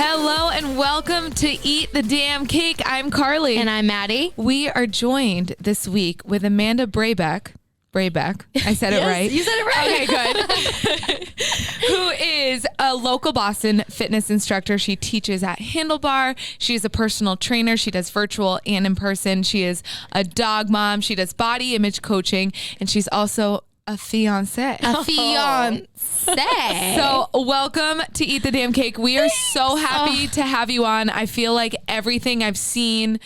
Hello and welcome to Eat the Damn Cake. I'm Carly. And I'm Maddie. We are joined this week with Amanda Brabec. I said it right. You said it right. Okay, good. Who is a local Boston fitness instructor. She teaches at Handlebar. She is a personal trainer. She does virtual and in person. She is a dog mom. She does body image coaching. And she's also a fiance. So welcome to Eat the Damn Cake. We are so happy to have you on. I feel like everything I've seen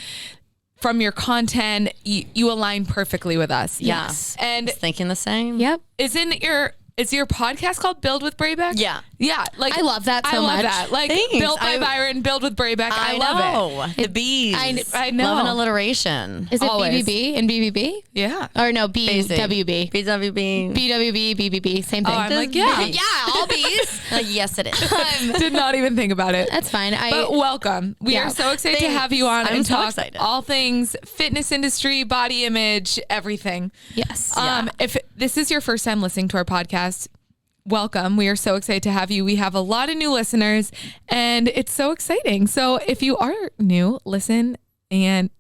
from your content, you align perfectly with us. Yes. And thinking the same. Yep. Is your podcast called Build with Brabec? Yeah. Yeah. Like I love that so much. I love that. Like Thanks. Built by Byron, Build with Brabec. I love it. The bees. I know. Love an alliteration. Is it Always. BBB and BBB? Yeah. Or no, Basic. BWB. BWB. BWB, BBB, same thing. Oh, I'm like, yeah. Yeah, all bees. Yes, it is. Did not even think about it. That's fine. But welcome. We are so excited to have you on I'm and so talk excited. all things fitness industry, body image, everything. Yes. If this is your first time listening to our podcast, welcome. We are so excited to have you. We have a lot of new listeners and it's so exciting. So if you are new, listen and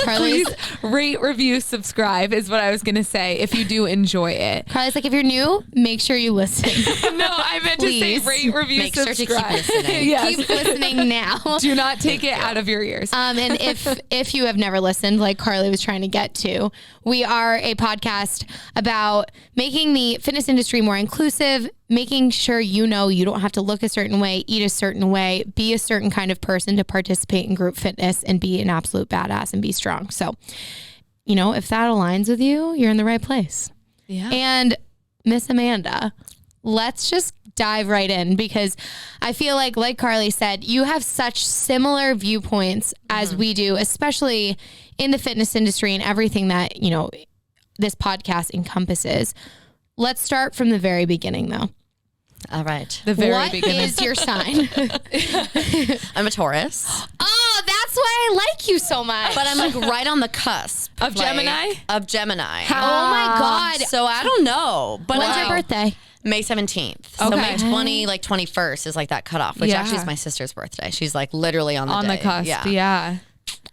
please rate, review, subscribe is what I was going to say if you do enjoy it. Carly's like, if you're new, make sure you listen. No, I meant Please. to say rate, review, Make sure to subscribe. keep listening. Yes. Keep listening now. Do not take it out of your ears. And if you have never listened, like Carly was trying to get to, we are a podcast about making the fitness industry more inclusive, making sure you don't have to look a certain way, eat a certain way, be a certain kind of person to participate in group fitness and be an absolute badass and be strong. So, if that aligns with you, you're in the right place. Yeah. And Miss Amanda, let's just dive right in because I feel like Carly said, you have such similar viewpoints as we do, especially in the fitness industry and everything that, this podcast encompasses. Let's start from the very beginning though. All right. The very What beginning. is your sign? I'm a Taurus. Oh, that's why I like you so much. But I'm like right on the cusp. Of Gemini? Of Gemini. oh my God. So I don't know. But When's your birthday? May 17th. So Okay. May 21st is like that cutoff, which Yeah. actually is my sister's birthday. She's like literally on the On day. the cusp. Yeah.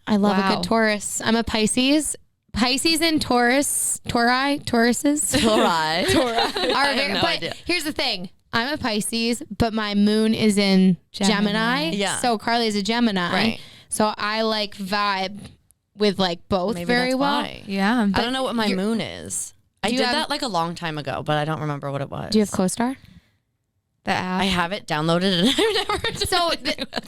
I love a Wow. good Taurus. I'm a Pisces. Pisces and Tauruses All right. are very, no but idea. here's the thing. I'm a Pisces, but my moon is in Gemini. Yeah. So Carly is a Gemini. Right. So I like vibe with like both Maybe very that's well. why. Yeah. I don't know what my moon is. I Do did you have- that like a long time ago, but I don't remember what it was. Do you have CoStar? The app. I have it downloaded and I've never So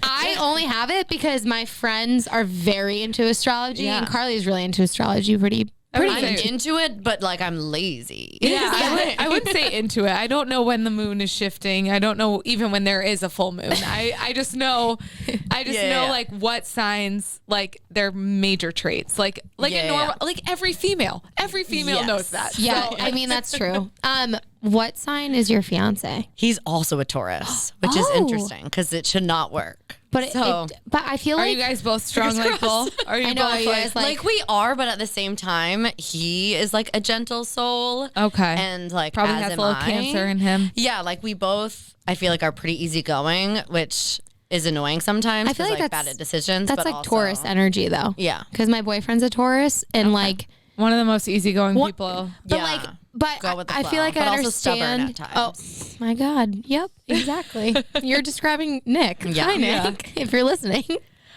I only have it because my friends are very into astrology Yeah. and Carly's really into astrology pretty I'm good. into it, but like I'm lazy. Yeah, I wouldn't say into it. I don't know when the moon is shifting. I don't know even when there is a full moon. I just know Yeah. like what signs, like their major traits. Like Yeah. a normal, like every female Yes. knows that. Yeah, So- I mean that's true. What sign is your fiance? He's also a Taurus, which is Oh. interesting because it should not work. But So- but I feel Are like you guys both strong like bull? Are you I know, both you guys Like we are, but at the same time, he is like a gentle soul. Okay. And like Probably as has a am little I. Cancer in him. Yeah, like we both, I feel like are pretty easygoing, which is annoying sometimes. I feel 'cause, like like that's- bad at decisions. that's but like also, Taurus energy though. Yeah. Because my boyfriend's a Taurus and like One of the most easygoing What- people. but Yeah. like but Go with the I flow, feel like but I also stubborn understand. at Oh times. my God. Yep, exactly. You're describing Nick. Yeah. Hi Nick. If you're listening.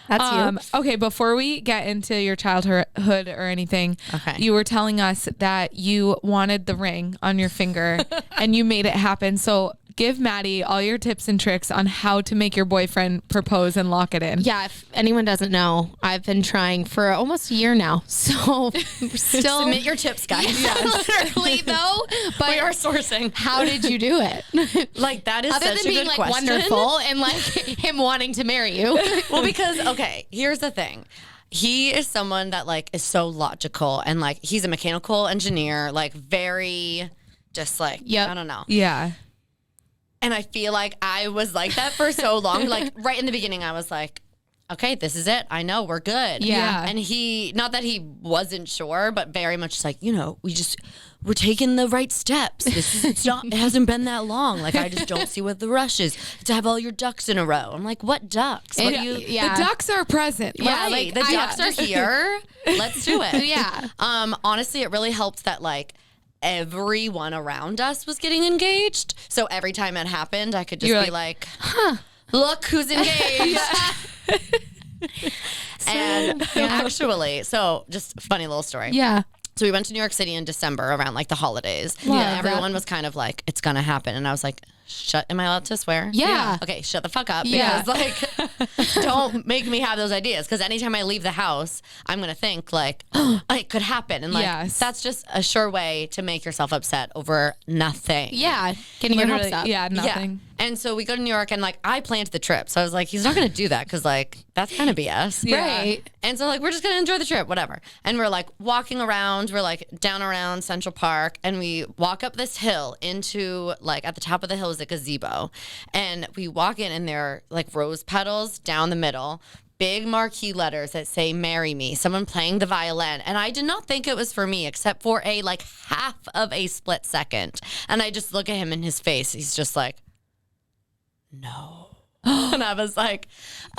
That's you. Okay, before we get into your childhood or anything, Okay. you were telling us that you wanted the ring on your finger and you made it happen. So give Maddie all your tips and tricks on how to make your boyfriend propose and lock it in. Yeah, if anyone doesn't know, I've been trying for almost a year now. So still Submit your tips, guys. literally though. But We are sourcing. how did you do it? Like that is Other such than a being good like question. wonderful and like him wanting to marry you. Well, because okay, here's the thing. He is someone that like is so logical and like he's a mechanical engineer, like very just like Yep. I don't know. Yeah. And I feel like I was like that for so long. Like right in the beginning, I was like, okay, this is it. I know we're good. Yeah. And he, not that he wasn't sure, but very much like, you know, we're taking the right steps. It hasn't been that long. Like, I just don't see what the rush is to have all your ducks in a row. I'm like, what ducks? What do you? The ducks are present. Yeah, like the ducks are here. Let's do it. Yeah. Honestly, it really helped that like everyone around us was getting engaged. So every time it happened, I could just be like, look who's engaged. And actually, so just funny little story. Yeah. So we went to New York City in December around like the holidays. Yeah, everyone was kind of like, it's going to happen. And I was like, am I allowed to swear? Yeah. Okay, shut the fuck up. Yeah. Because like, don't make me have those ideas. Because anytime I leave the house, I'm going to think like, it could happen. And like, that's just a sure way to make yourself upset over nothing. Yeah. Getting your hopes up. Yeah, nothing. Yeah. And so we go to New York and like I planned the trip. So I was like, he's not going to do that because like that's kind of BS. Right. And so like we're just going to enjoy the trip, whatever. And we're like walking around. We're like down around Central Park and we walk up this hill into like at the top of the hill is a gazebo. And we walk in and there are like rose petals down the middle. Big marquee letters that say marry me, someone playing the violin. And I did not think it was for me except for a like half of a split second. And I just look at him in his face. He's just like, no. And I was like,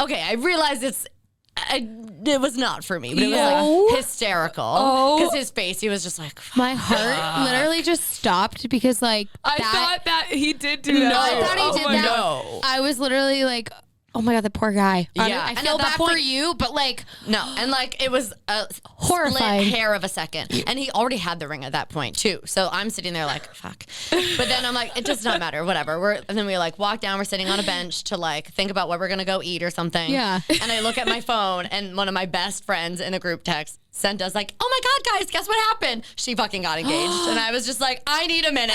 okay, I realized it was not for me, but it was like hysterical because his face, he was just like, my heart literally just stopped because like I thought that he did do that. No, I thought he did that. No. I was literally like, oh my God, the poor guy. Yeah. I And feel at that bad for point- you, but like, no. And like it was a Horrifying. split hair of a second. And he already had the ring at that point too. So I'm sitting there like, fuck. But then I'm like, it does not matter, whatever. And then we like walk down, we're sitting on a bench to like think about what we're gonna go eat or something. Yeah. And I look at my phone and one of my best friends in a group text sent us like, oh my God, guys, guess what happened? She fucking got engaged. And I was just like, I need a minute.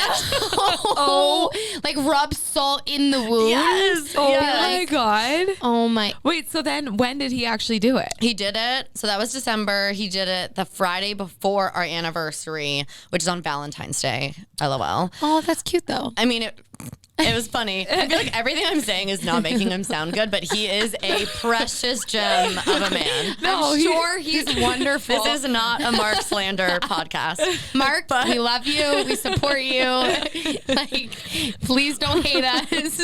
like rub salt in the wound. Yes. Oh yes. my God. Oh my. Wait, so then when did he actually do it? He did it. So that was December. He did it the Friday before our anniversary, which is on Valentine's Day. LOL. Oh, that's cute though. I mean, it was funny. I feel like everything I'm saying is not making him sound good, but he is a precious gem of a man. I'm sure he's wonderful. This is not a Mark slander podcast. Mark, we love you. We support you. Like, please don't hate us.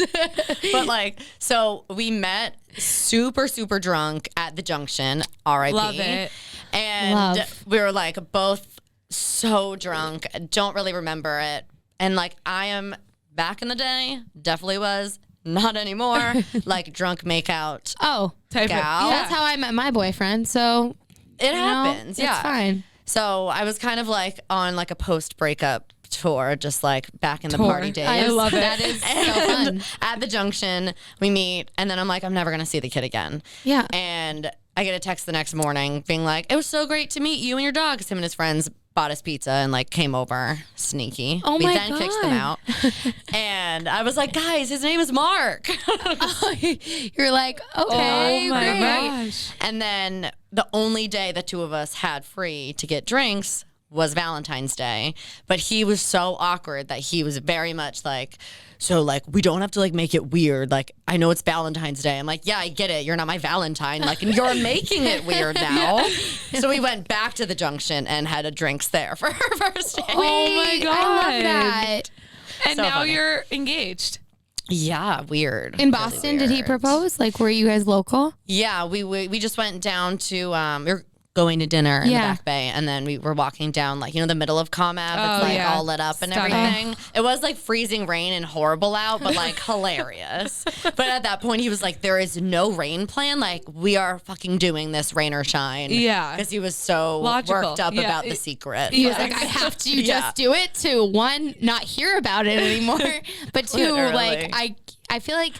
But like, so we met super, super drunk at the Junction, RIP. Love it. And Love. we were like both so drunk, don't really remember it. And like, I am back in the day, definitely was, not anymore, like drunk makeout. Oh, Type gal. of, that's how I met my boyfriend. So It happens. Yeah. It's fine. So I was kind of like on like a post breakup tour, just like back in the Tour. party days. I love it. That is so And fun. at the Junction, we meet, and then I'm like, I'm never gonna see the kid again. Yeah. And I get a text the next morning being like, it was so great to meet you and your dog. 'Cause him and his friends bought us pizza and like came over sneaky. Oh we my then kicked them God. out. And I was like, guys, his name is Mark. You're like, okay, oh my great. gosh. And then the only day the two of us had free to get drinks was Valentine's Day. But he was so awkward that he was very much like, so like, we don't have to like make it weird. Like, I know it's Valentine's Day. I'm like, yeah, I get it. You're not my Valentine. Like, and you're making it weird now. So we went back to the Junction and had a drinks there for her first day. Oh my God. I love that. And So now funny. you're engaged. Yeah, weird. In Really Boston, did he weird. propose? Like, were you guys local? Yeah, we just went down to we were going to dinner in Yeah. the Back Bay, and then we were walking down like the middle of Comm Ave. Oh, It's like yeah. all lit up and Stunning. everything. It was like freezing rain and horrible out, but like hilarious. But at that point, he was like, "There is no rain plan. Like we are fucking doing this, rain or shine." Yeah. because he was so Logical. worked up Yeah. about the secret. He was Yeah. like, I have to Yeah. just do it to one, not hear about it anymore, but two, Literally. like I feel like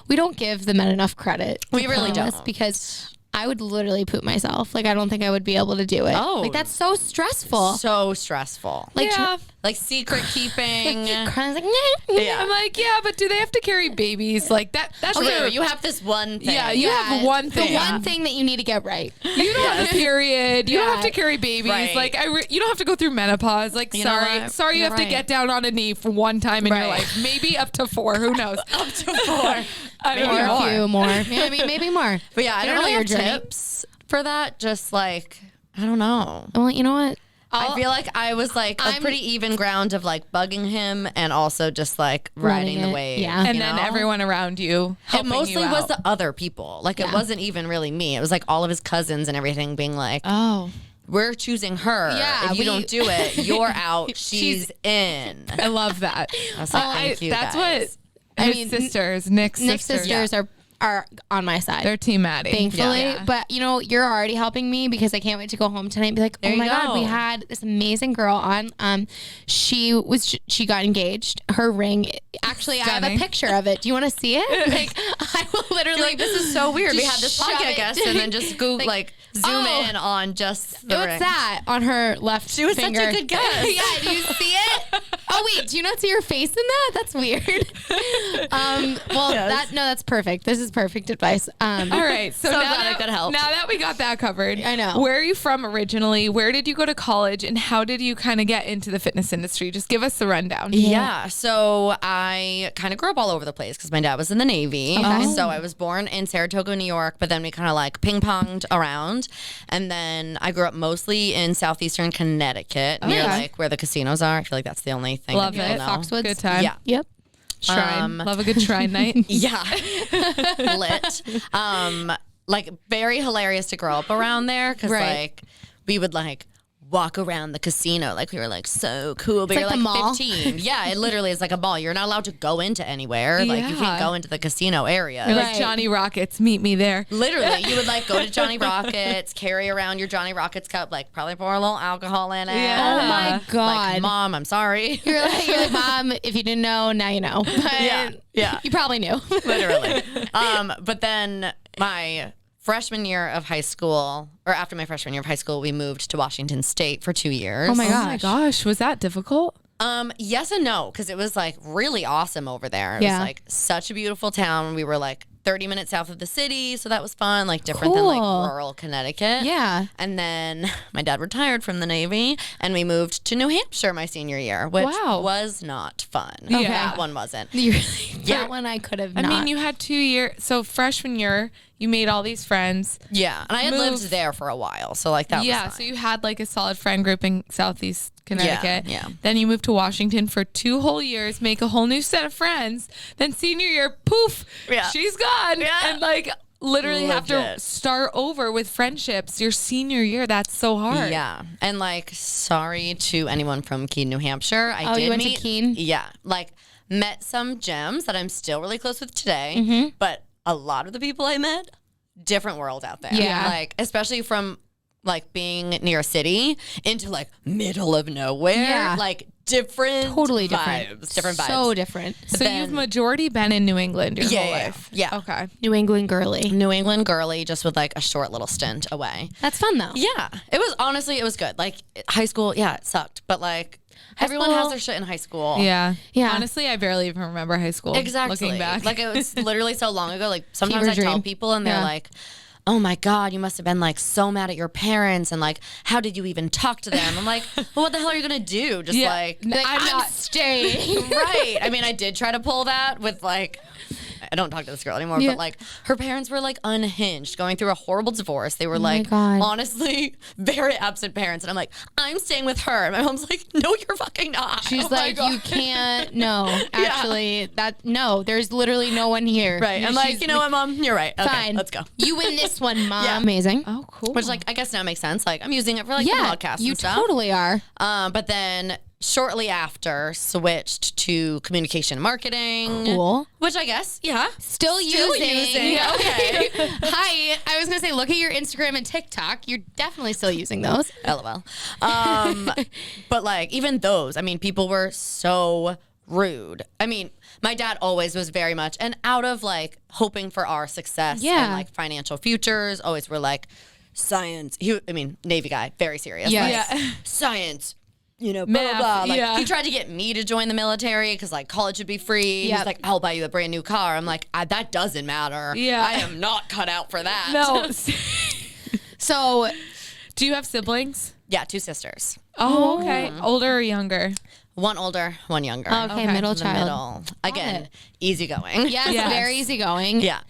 we don't give the men enough credit. to We really promise don't. because I would literally poop myself. Like I don't think I would be able to do it. Oh. Like that's so stressful. So stressful. Like Yeah. Like secret keeping. Crying like, Yeah. I'm like, yeah, but do they have to carry babies? Like that? That's True. true. You have this one thing. Yeah, you have one thing. The one thing that you need to get right. You don't have a period. You don't have to carry babies. Right. Like you don't have to go through menopause. Like You know what? sorry, you You're have to right. get down on a knee for one time in your Right. life. Maybe up to 4. Who knows? Up to 4. I don't Or know. a few more. Maybe more. But yeah, I You don't know really your have journey. tips for that. Just like, I don't know. Well, you know what? I feel like I was like a pretty even ground of like bugging him and also just like riding the wave. Yeah. And then everyone around you It helping mostly you was out. the other people. Like it wasn't even really me. It was like all of his cousins and everything being like, Oh. we're choosing her. Yeah, if you don't do it, you're out. She's in. I love that. I was like, thank you That's guys. what his sisters, Nick's sisters are on my side. They're Team Maddie. Thankfully. Yeah. But you know, you're already helping me because I can't wait to go home tonight and be like, oh my God, we had this amazing girl on. She got engaged. Her ring, actually, I have a picture of it. Do you want to see it? Like, I will literally. Like, this is so weird. We had this shove podcast it. guest and then just go like zoom in on just the What's ring. that on her left She was finger? such a good guest. Yeah, do you see it? Oh wait, do you not see your face in that? That's weird. That's perfect. This is perfect advice. All right. So, So now glad I could help. Now that we got that covered, I know. Where are you from originally? Where did you go to college? And how did you kind of get into the fitness industry? Just give us the rundown. Yeah. So I kind of grew up all over the place because my dad was in the Navy. So I was born in Saratoga, New York, but then we kind of like ping-ponged around. And then I grew up mostly in southeastern Connecticut, near like where the casinos are. I feel like that's the only thing Love that it. people know. Foxwoods. Good time. Yeah. Yep. Shrine. Love a good shrine night. Yeah. Lit. Like very hilarious to grow up around there because like we would like walk around the casino like we were like so cool, but It's you're like like the mall. 15. Yeah, it literally is like a mall. You're not allowed to go into anywhere. Like you Yeah. can't go into the casino area. You're like Johnny Rockets, meet me there. Literally, you would like go to Johnny Rockets, carry around your Johnny Rockets cup, like probably pour a little alcohol in it. Yeah. Oh my God. Like, Mom, I'm sorry. You're like, Mom, if you didn't know, now you know. But Yeah. you probably knew. Literally. But then my freshman year of high school, or after my freshman year of high school, we moved to Washington State for 2 years. Oh my Oh my gosh, was that difficult? Yes and no, because it was like really awesome over there. It Yeah. was like such a beautiful town. We were like 30 minutes south of the city, so that was fun, like different than like Cool. rural Connecticut. Yeah. And then my dad retired from the Navy and we moved to New Hampshire my senior year, which was not fun. Yeah. That one wasn't. That one I could have not. I mean, you had 2 years. So freshman year, you made all these friends. Yeah. And I had lived Moved- there for a while, so like that was Yeah, fine. so you had like a solid friend group in Southeast Connecticut. Yeah. Then you moved to Washington for 2 whole years, make a whole new set of friends. Then senior year, poof, she's gone. Yeah. And like literally have to Legit. start over with friendships your senior year. That's so hard. Yeah. And like, sorry to anyone from Keene, New Hampshire. I did you went to meet, Keene? Yeah. Like, met some gems that I'm still really close with today. Mm-hmm. But a lot of the people I met, different world out there. Yeah. Like, especially from like being near a city into like middle of nowhere. Yeah. Like, different totally different. vibes. Different vibes. So different. So you've majority been in New England your whole Yeah. life. Yeah. Okay. New England girly. New England girly, just with like a short little stint away. That's fun though. Yeah, it was honestly, it was good. Like high school, yeah, it sucked, but like everyone school- has their shit in high school. Yeah. Yeah. Honestly, I barely even remember high school. Exactly. Looking back. Like it was literally so long ago. Like sometimes Fever I tell dream. people and they're Yeah. like, oh my God, you must have been like so mad at your parents and like, how did you even talk to them? I'm like, well, what the hell are you gonna do? Just like, I'm staying. right. I mean, I did try to pull that with like, I don't talk to this girl anymore, but like her parents were like unhinged, going through a horrible divorce. They were like God. honestly very absent parents. And I'm like, I'm staying with her. And my mom's like, no, you're fucking not. She's Oh my like, God. you can't. No, actually, there's literally no one here. Right. I'm like, you know what, Mom? You're right. Okay, Fine. let's go. You win this one, Mom. Yeah. Amazing. Oh, cool. Which like I guess now makes sense. Like I'm using it for like the Yeah, podcast you and stuff. totally are. But then shortly after switched to communication marketing. Cool. Which I guess, yeah. Still using. Yeah, okay. Hi. I was gonna say, look at your Instagram and TikTok. You're definitely still using those. LOL. But like even those, I mean, people were so rude. I mean, my dad always was very much, and out of like hoping for our success Yeah. and like financial futures, always were like science. Navy guy, very serious. Yeah. Like, Yeah. science. You know, blah, Math, blah, blah. Like, yeah. he tried to get me to join the military because, like, college should be free. Yep. He's like, I'll buy you a brand new car. I'm like, that doesn't matter. Yeah. I am not cut out for that. No. So Do you have siblings? Yeah, 2 sisters. Oh, okay. Older or younger? One older, one younger. Okay, middle The child. middle. Again, easygoing. Yes, very easygoing. Yeah.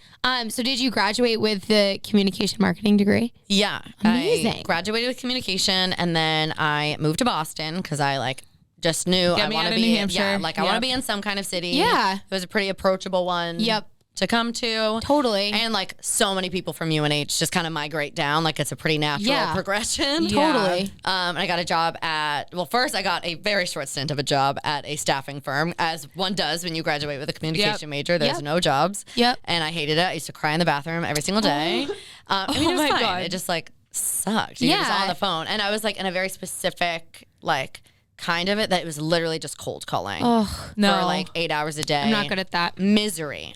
So did you graduate with the communication marketing degree? Yeah. Amazing. I graduated with communication, and then I moved to Boston because I just knew I want to be in, I want to be in some kind of city. Yeah. It was a pretty approachable one. Yep. To come to. Totally. And so many people from UNH just kind of migrate down. It's a pretty natural progression. Totally. I got a job first I got a very short stint of a job at a staffing firm, as one does when you graduate with a communication major. There's no jobs. Yep. And I hated it. I used to cry in the bathroom every single day. It was my fine. God. It just sucked. You're just on the phone. And I was in a very specific kind of it that it was literally just cold calling for 8 hours a day. I'm not good at that. Misery.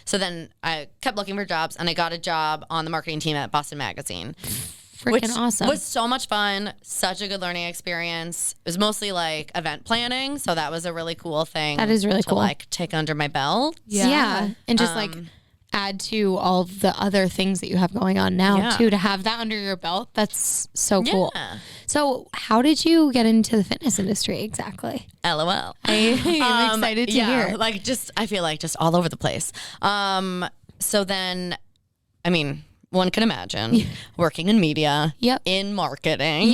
So then I kept looking for jobs, and I got a job on the marketing team at Boston Magazine. Freaking awesome. Was so much fun. Such a good learning experience. It was mostly event planning, so that was a really cool thing. That is really cool. To take under my belt. Yeah. And just add to all the other things that you have going on now too, to have that under your belt. That's so cool. Yeah. So how did you get into the fitness industry exactly? LOL. I'm excited to hear. I feel just all over the place. So then, one can imagine working in media, in marketing,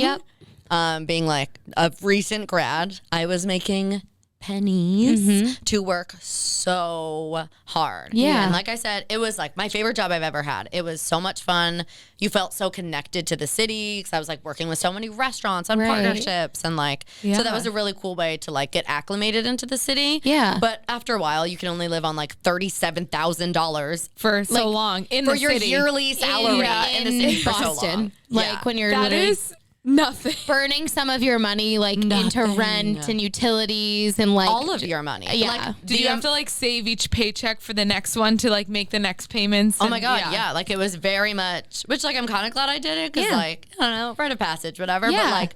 being a recent grad, I was making pennies to work so hard. Yeah. And like I said, it was my favorite job I've ever had. It was so much fun. You felt so connected to the city because I was working with so many restaurants on partnerships and so that was a really cool way to get acclimated into the city. Yeah. But after a while, you can only live on $37,000 for so long in for the your city. yearly salary in the city for so Boston. long. When you're That literally is nothing. burning some of your money into rent and utilities and all of your money. Yeah. Did you have to save each paycheck for the next one to make the next payments? Oh my God, yeah. It was very much, which I'm kind of glad I did it because I don't know, rite of passage, whatever. Yeah. But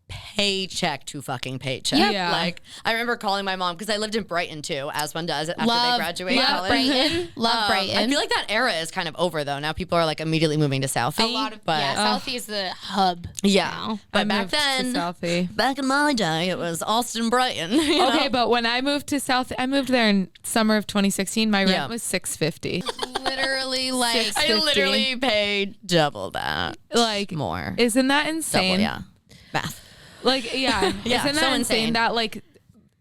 paycheck to fucking paycheck. Yeah. I remember calling my mom because I lived in Brighton too, as one does after they graduate college. Brighton. Love Brighton. I feel that era is kind of over though. Now people are immediately moving to Southie. A lot of Southie is the hub. Yeah. Now. But I back moved to then, Southie. back in my day, it was Austin, Brighton. you know? Okay, but when I moved to South, I moved there in summer of 2016. My rent was $650. Literally I literally paid double that. More. Isn't that insane? Double, yeah. Math. Yeah. Yeah, Isn't that so insane insane. that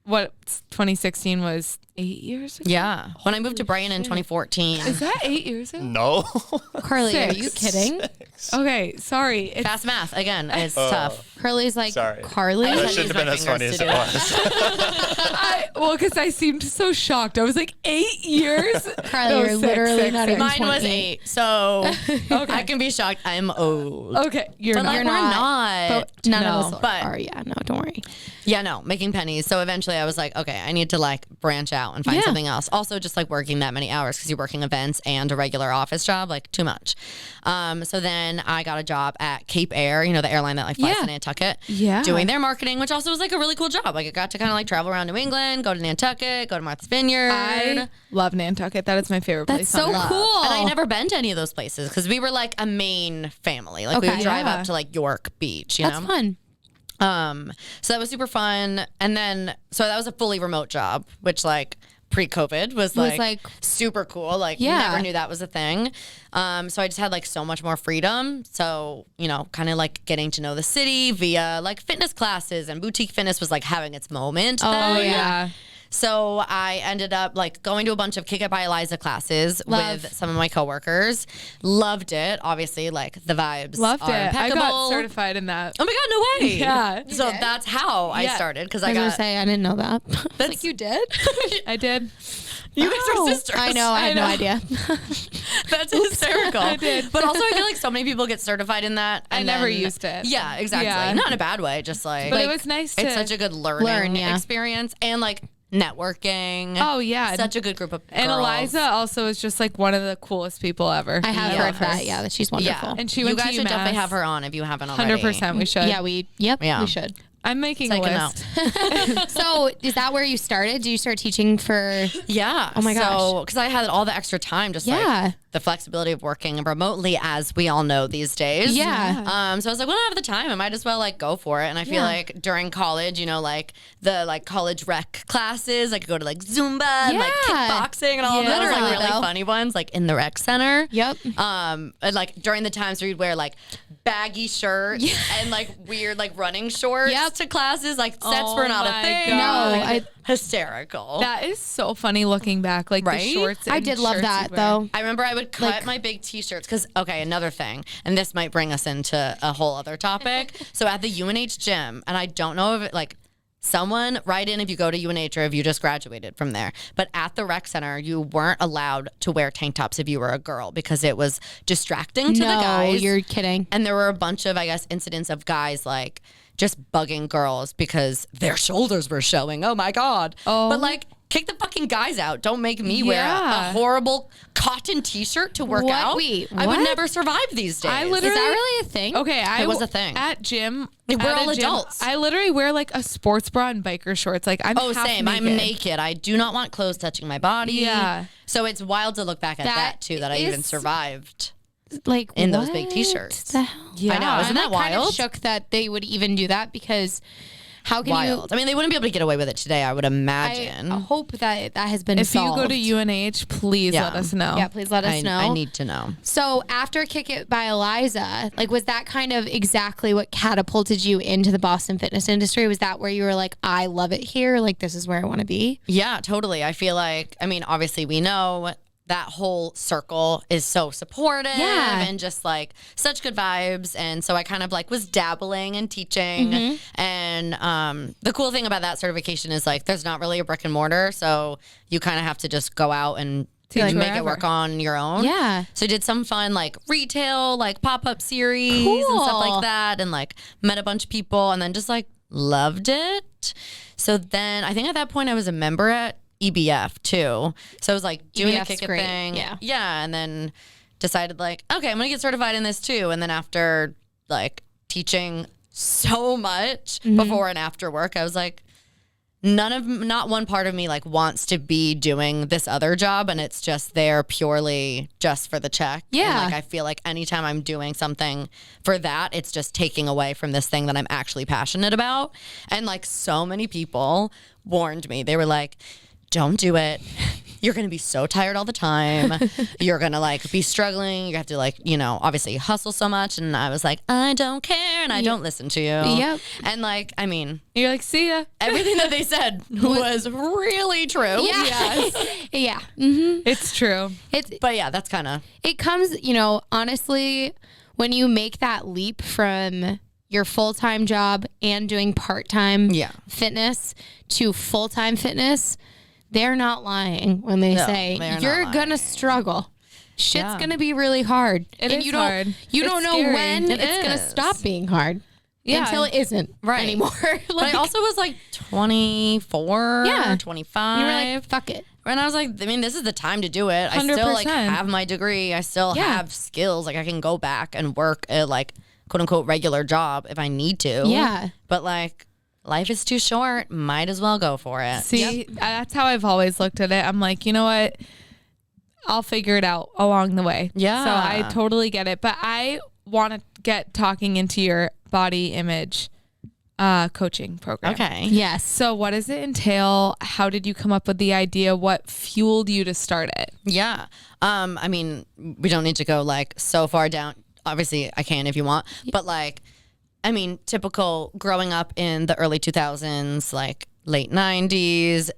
what 2016 was 8 years ago? Yeah. When I moved to Brighton in 2014. Is that 8 years ago? No. Carly, are 6. you kidding? Okay, sorry. It's, Fast math, again, it's tough. Carly's Sorry. Carly? I That was shouldn't have been as funny as it was. because I seemed so shocked. I was 8 years? Carly, No, you're 6, literally 6, not 6. even Mine was 28. 8, so I can be shocked. I'm old. Okay, you're But not. we're not. not. But none No. of us But- are. Yeah, no, don't worry. Yeah, no, making pennies. So eventually I was okay, I need to branch out and find something else. Also just working that many hours because you're working events and a regular office job, too much. So then I got a job at Cape Air, the airline that flies to Nantucket. Yeah. Doing their marketing, which also was a really cool job. I got to kind of travel around New England, go to Nantucket, go to Martha's Vineyard. I love Nantucket. That is my favorite place. That's so on earth. cool. And I never been to any of those places because we were a main family. We would drive up to York Beach, you That's know? fun. So that was super fun. And then, so that was a fully remote job, which pre-COVID was super cool. Never knew that was a thing. So I just had so much more freedom. So, kind of getting to know the city via fitness classes, and boutique fitness was having its moment. Oh, then. yeah. So I ended up going to a bunch of Kick It by Eliza classes with some of my coworkers. Loved it. Obviously, the vibes Loved are it. impeccable. I got certified in that. Oh my God, no way. Yeah. So that's how I started because I I was going to got. say, I didn't know that. That's you did? I did. You guys are sisters. I know. I had no idea. That's hysterical. I did. But also, I feel so many people get certified in that. I and never then- used it. Yeah, exactly. Yeah. Not in a bad way. Just But it was nice to It's such a good learning experience and networking. Oh, yeah. Such a good group of And girls. Eliza also is just one of the coolest people ever. I have Yeah. heard that. Yeah, that she's wonderful. Yeah, And she you went to guys should UMass. definitely have her on if you haven't already. 100% we should. Yeah, we should. I'm making Take a a list. So is that where you started? Did you start teaching for? Yeah. Oh my gosh. So, because I had all the extra time, just Yeah. the flexibility of working remotely, as we all know these days. Yeah. So I was like, well, I have the time. I might as well like go for it. And I feel like during college, you know, like the like college rec classes, I could go to like Zumba and like kickboxing and all of those like really funny ones, like in the rec center. Yep. And like during the times where you'd wear like baggy shirts and like weird like running shorts to classes, like sets were not a thing. God. No, hysterical. That is so funny looking back, like the shorts. I and did love shirts that you'd wear. though. I remember I would cut my big t-shirts because, okay, another thing, and this might bring us into a whole other topic. So at the UNH gym, and I don't know if it, like, someone write in if you go to UNH or if you just graduated from there. But at the rec center, you weren't allowed to wear tank tops if you were a girl because it was distracting to the guys. You're kidding. And there were a bunch of, I guess, incidents of guys like just bugging girls because their shoulders were showing. Oh my God. But like, kick the fucking guys out. Don't make me wear a horrible cotton t-shirt to work out. Wait, I would never survive these days. I literally, Is that really a thing? Okay, It was a thing. At gym. Like, we're at all a gym, adults. I literally wear like a sports bra and biker shorts. Like I'm half same. naked. I'm naked. I do not want clothes touching my body. Yeah. So it's wild to look back at that too, that I even is- survived. Like in those big t-shirts. The hell? Yeah. I know. Isn't that I'm kind wild? of shook that they would even do that because how can Wild. I mean, they wouldn't be able to get away with it today, I would imagine. I hope that has been If solved. you go to UNH, please let us know. Yeah, please let us know. I need to know. So after Kick It by Eliza, like was that kind of exactly what catapulted you into the Boston fitness industry? Was that where you were like, I love it here, like this is where I want to be? Yeah, totally. I feel like, I mean, obviously we know that whole circle is so supportive and just like such good vibes. And so I kind of like was dabbling and teaching. And the cool thing about that certification is like there's not really a brick and mortar. So you kind of have to just go out and Teach make wherever. it work on your own. Yeah. So I did some fun like retail, like pop-up series and stuff like that. And like met a bunch of people and then just like loved it. So then I think at that point I was a member at EBF too. So I was like doing a EBF's Kick It great. thing. Yeah. Yeah. And then decided like, okay, I'm going to get certified in this too. And then after like teaching so much before and after work, I was like, not one part of me like wants to be doing this other job. And it's just there purely just for the check. Yeah. And like, I feel like anytime I'm doing something for that, it's just taking away from this thing that I'm actually passionate about. And like so many people warned me. They were like, don't do it. You're going to be so tired all the time. You're going to like be struggling. You have to like, you know, obviously hustle so much. And I was like, I don't care. And I don't listen to you. Yep. And like, I mean, You're like, see ya. everything that they said was really true. Yeah. Yeah. Mm-hmm. It's true. But yeah, that's kind of. It comes, you know, honestly, when you make that leap from your full-time job and doing part-time fitness to full-time fitness, they're not lying when they say they're not you're lying. gonna struggle. Shit's Yeah. gonna be really hard. It and is you don't hard. you It's don't know scary. when It it's gonna is. stop being hard. Yeah. Until it isn't anymore. But I also was like 24, Yeah. 25. you were like, fuck it. And I was like, I mean, this is the time to do it. I still like 100%. have my degree. I still have skills. Like I can go back and work a like quote unquote regular job if I need to. Yeah. But like life is too short. Might as well go for it. See, that's how I've always looked at it. I'm like, you know what? I'll figure it out along the way. Yeah. So I totally get it. But I want to get talking into your body image coaching program. Okay. Yes. So what does it entail? How did you come up with the idea? What fueled you to start it? Yeah. I mean, we don't need to go like so far down. Obviously, I can if you want. But like, I mean, typical growing up in the early 2000s, like late 90s,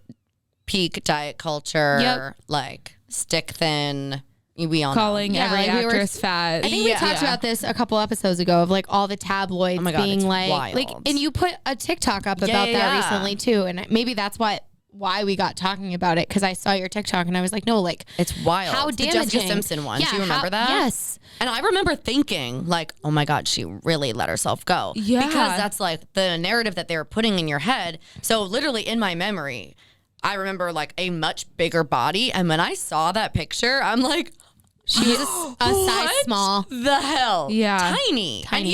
peak diet culture, like stick thin. We all Calling know. every like we were- actress fat. I think we talked about this a couple episodes ago of like all the tabloids Oh my God, being it's like, wild. and you put a TikTok up about that yeah. recently too. And maybe that's why we got talking about it. Cause I saw your TikTok and I was like, no, like It's wild. how The damaging. Jessica Simpson one. Yeah, Do you remember that? Yes. And I remember thinking, like, oh my God, she really let herself go. Yeah. Because that's like the narrative that they were putting in your head. So literally in my memory, I remember like a much bigger body. And when I saw that picture, I'm like, She was a size what small. the hell? Yeah. Tiny. And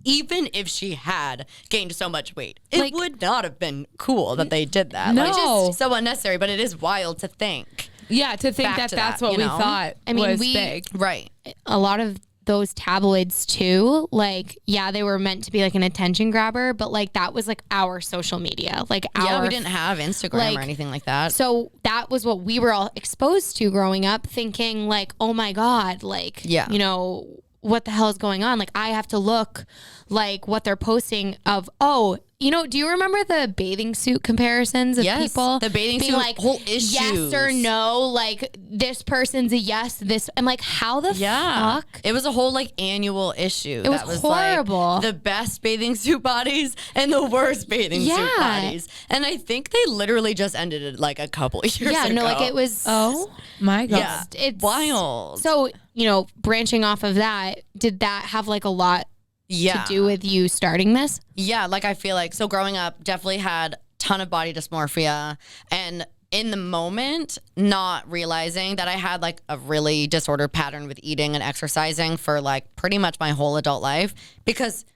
even if she had gained so much weight, it Like- would not have been cool that they did that. No. Like, just so unnecessary, but it is wild to think. Yeah, to think back that to that's that, what you we know? thought was big. Right. A lot of those tabloids too, like, yeah, they were meant to be like an attention grabber, but like that was like our social media, like Yeah, our we didn't have Instagram like, or anything like that. so that was what we were all exposed to growing up, thinking like, oh my God, like, Yeah. you know, what the hell is going on? Like, I have to look like what they're posting of, oh, you know, do you remember the bathing suit comparisons of Yes, people? the bathing being suit like, whole issues. yes or no, like this person's a yes, this, I'm like, how the fuck? It was a whole like annual issue. It was horrible. Like, the best bathing suit bodies and the worst bathing suit bodies. And I think they literally just ended it like a couple years Yeah, ago. no, like it was. Oh my God. Yeah, it's wild. So, you know, branching off of that, did that have like a lot to do with you starting this? Yeah, like I feel like, so growing up, definitely had ton of body dysmorphia, and in the moment, not realizing that I had like a really disordered pattern with eating and exercising for like pretty much my whole adult life, because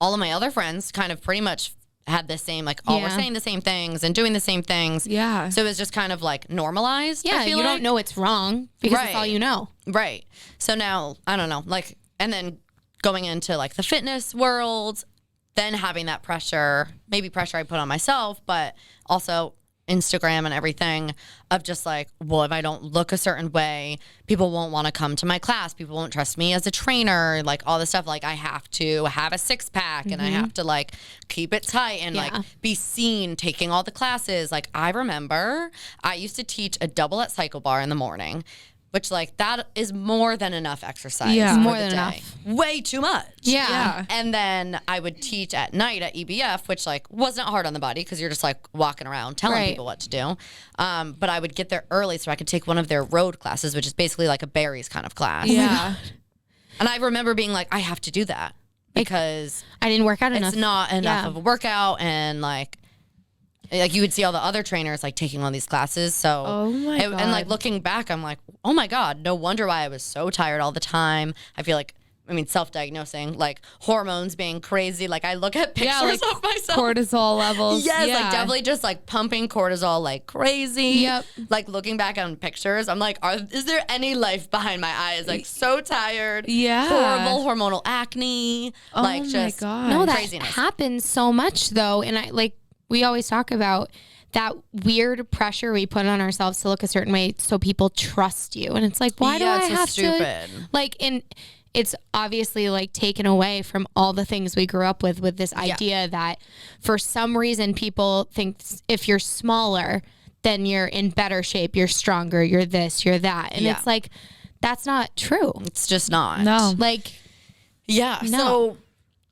all of my other friends kind of pretty much had the same, like all were saying the same things and doing the same things. Yeah. So it was just kind of like normalized. Yeah, I feel you like. don't know it's wrong because it's all Right. you know. Right. So now, I don't know, like, and then going into like the fitness world, then having that pressure, maybe pressure I put on myself, but also Instagram and everything of just like, well, if I don't look a certain way, people won't want to come to my class. People won't trust me as a trainer, like all this stuff. Like I have to have a 6-pack and I have to like keep it tight and like be seen taking all the classes. Like I remember I used to teach a double at Cycle Bar in the morning, which like that is more than enough exercise. Yeah. for More the than day. enough. Way too much. Yeah. And then I would teach at night at EBF, which like wasn't hard on the body because you're just like walking around telling Right. people what to do. But I would get there early so I could take one of their road classes, which is basically like a berries kind of class. Yeah. And I remember being like, I have to do that because I didn't work out enough. it's not enough Yeah. of a workout, and like you would see all the other trainers like taking all these classes. So Oh my and like God. looking back, I'm like, oh my God, no wonder why I was so tired all the time. I feel like, I mean, self-diagnosing, like hormones being crazy. Like I look at pictures Yeah, like of myself. cortisol levels. Yes, yeah. like definitely just like pumping cortisol like crazy. Yep. Like looking back on pictures, I'm like, is there any life behind my eyes? Like so tired. Yeah. Horrible hormonal acne. Oh like my just God. No, that craziness. happens so much though. And I like, we always talk about that weird pressure we put on ourselves to look a certain way so people trust you. And it's like, why do Yeah, I it's so have stupid. to like, and it's obviously like taken away from all the things we grew up with this idea that for some reason people think if you're smaller, then you're in better shape, you're stronger, you're this, you're that. And Yeah. it's like, that's not true. It's just not. No. Like, Yeah. No. So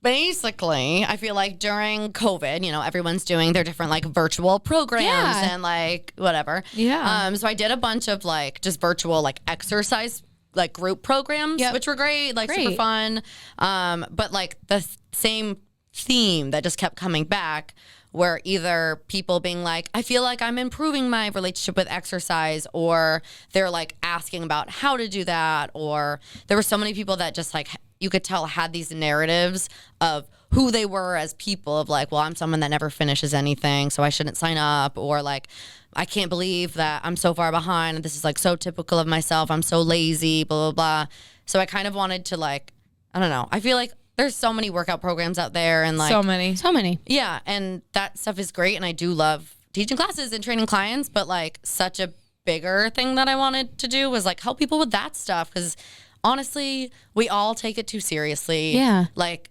basically, I feel like during COVID, you know, everyone's doing their different like virtual programs Yeah. and like whatever. Yeah. So I did a bunch of like just virtual like exercise like group programs, Yep. which were great, like super Great. fun. But like the same theme that just kept coming back were either people being like, I feel like I'm improving my relationship with exercise, or they're like asking about how to do that, or there were so many people that just like you could tell had these narratives of who they were as people of like, well, I'm someone that never finishes anything, so I shouldn't sign up, or like, I can't believe that I'm so far behind. This is like so typical of myself. I'm so lazy, blah, blah, blah. So I kind of wanted to like, I don't know. I feel like there's so many workout programs out there and like, so many. so many. yeah, and that stuff is great, and I do love teaching classes and training clients, but like such a bigger thing that I wanted to do was like help people with that stuff, because honestly, we all take it too seriously. Yeah. Like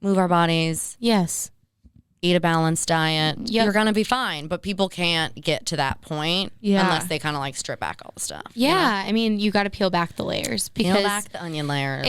move our bodies, Yes. eat a balanced diet. Yep. You're gonna be fine, but people can't get to that point Yeah. unless they kind of like strip back all the stuff. Yeah. I mean, you got to peel back the layers because Peel back the onion layers.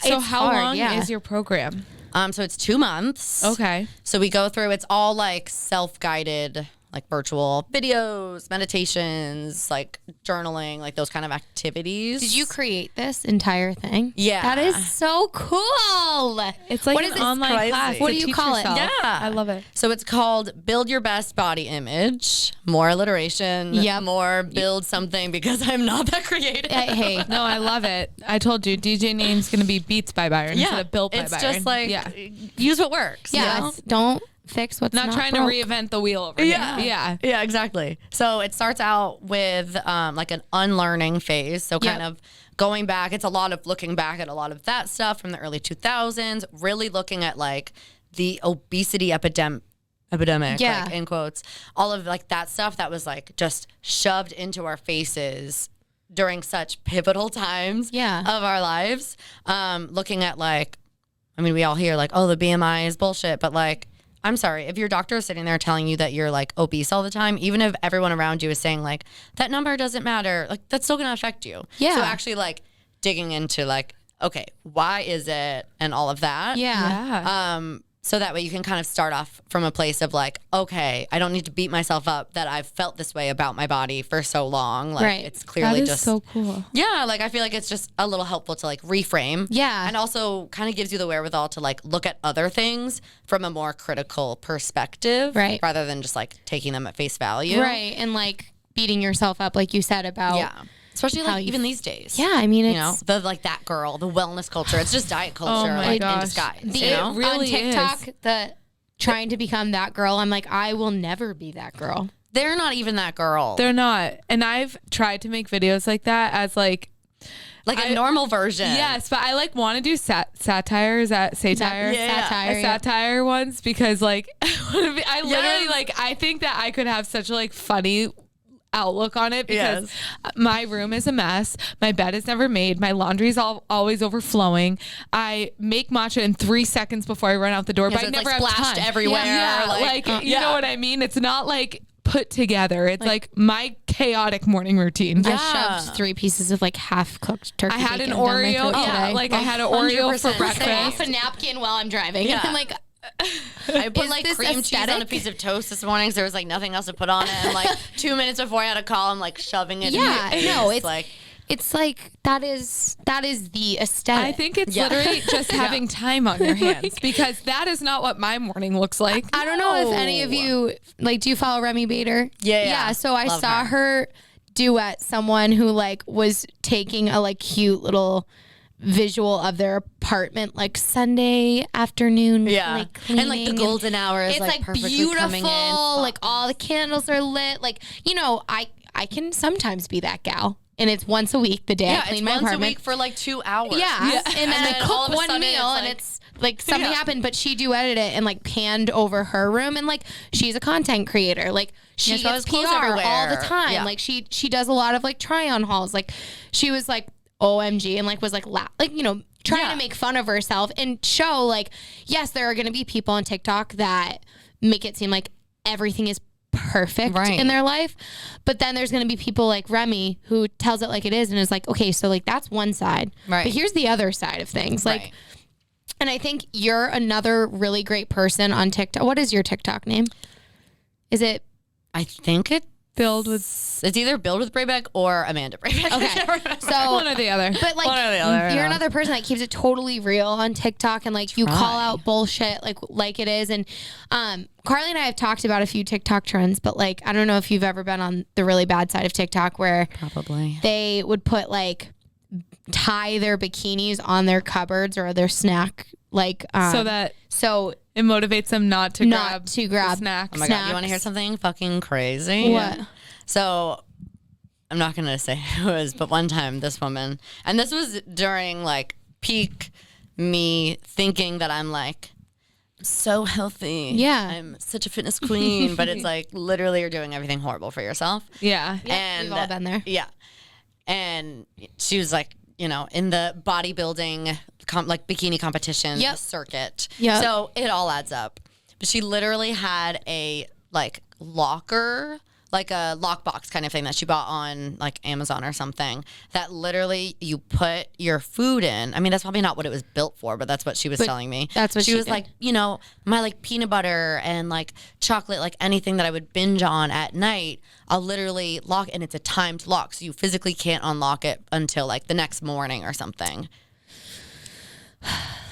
So it's how hard, long yeah. is your program? So it's 2 months. Okay. So we go through, it's all like self-guided, like virtual videos, meditations, like journaling, like those kind of activities. Did you create this entire thing? Yeah. That is so cool. It's like What an is it? online Crazy. class. What to do you teach call it? yourself. Yeah. I love it. So it's called Build Your Best Body Image, more alliteration, Yep. more build something, because I'm not that creative. Hey, No, I love it. I told you, DJ name's going to be Beats by Byron instead of Built by it's Byron. just like, yeah. use what works. you yeah, know? don't fix what's Not trying broke. to reinvent the wheel over here. Yeah. Yeah, exactly. So it starts out with like an unlearning phase. So kind of going back, it's a lot of looking back at a lot of that stuff from the early 2000s, really looking at like the obesity epidemic, like, in quotes, all of like that stuff that was like just shoved into our faces during such pivotal times of our lives. Looking at like, I mean, we all hear like, oh, the BMI is bullshit, but like, I'm sorry, if your doctor is sitting there telling you that you're like obese all the time, even if everyone around you is saying like, that number doesn't matter, like that's still going to affect you. Yeah. So actually like digging into like, okay, why is it and all of that. So that way you can kind of start off from a place of like, okay, I don't need to beat myself up that I've felt this way about my body for so long. Like it's clearly that is just so cool. Yeah, like I feel like it's just a little helpful to like reframe. Yeah. And also kind of gives you the wherewithal to like look at other things from a more critical perspective. Right. Rather than just like taking them at face value. Right. And like beating yourself up, like you said, about. Yeah. Especially how like you even these days. Yeah, I mean, it's. You know, the like that girl, the wellness culture. It's just diet culture my like in gosh. disguise. The, You know? really on TikTok, is. the trying to become that girl, I'm like, I will never be that girl. They're not even that girl. They're not. And I've tried to make videos like that as like like a normal version. Yes, but I like want to do satire. Is that satire? Satire. Satire ones because like I literally like I think that I could have such a like funny outlook on it because my room is a mess. My bed is never made. My laundry's always overflowing. I make matcha in 3 seconds before I run out the door, but so I it's, never like, have splashed time. everywhere. Yeah, like you know what I mean? It's not like put together. It's like my chaotic morning routine. I shoved 3 pieces of like half cooked turkey. I had an bacon down my Oreo. throat Yeah, today. like I had an Oreo for 100%. breakfast. off a napkin while I'm driving. Yeah. I'm like, I put Is like this cream cheese on a aesthetic? piece of toast this morning, so there was like nothing else to put on it. And like 2 minutes before I had a call, I'm like shoving it. yeah, in no, it's like it's like that is the aesthetic. I think it's literally just having time on your hands because that is not what my morning looks like. I don't know if any of you like. Do you follow Remy Bader? Yeah. So I Love saw her duet someone who like was taking a like cute little visual of their apartment like Sunday afternoon. Like, and like the cleaning, golden hour is it's like like perfectly beautiful. coming in. Like all the candles are lit. Like, you know, I can sometimes be that gal. And it's once a week, the day I it's clean my once apartment. a week for like 2 hours. Yeah. And then I all of cook a one sudden meal it's and like- it's like something happened, but she duetted it and like panned over her room. And like, she's a content creator. Like she so gets has clothes PR all the everywhere. time. Yeah. Like she does a lot of like try on hauls. Like she was like OMG and like was like, you know, trying to make fun of herself and show like, yes, there are going to be people on TikTok that make it seem like everything is perfect in their life. But then there's going to be people like Remy who tells it like it is and is like, okay, so like that's one side. Right. But here's the other side of things. Like, and I think you're another really great person on TikTok. What is your TikTok name? Is it? I think it's either Build with Brabec or Amanda Brabec. Okay. So One or the other. But like, One or the other, you're another person that keeps it totally real on TikTok, and like you call out bullshit like it is. And Carly and I have talked about a few TikTok trends, but like I don't know if you've ever been on the really bad side of TikTok where Probably. they would put like tie their bikinis on their cupboards or their snack like so it motivates them not to grab the snacks. Oh my God, you want to hear something fucking crazy? What? So I'm not going to say who it was, but one time this woman, and this was during like peak me thinking that I'm like so healthy. Yeah. I'm such a fitness queen, but it's like literally you're doing everything horrible for yourself. Yeah. And we've all been there. Yeah. And she was like, you know, in the bodybuilding like bikini competition circuit. Yep. So it all adds up. But she literally had a like locker, like a lockbox kind of thing that she bought on like Amazon or something that literally you put your food in. I mean, that's probably not what it was built for, but that's what she was telling me. That's what she was did. like, you know, my like peanut butter and like chocolate, like anything that I would binge on at night, I'll literally lock, and it's a timed lock. So you physically can't unlock it until like the next morning or something.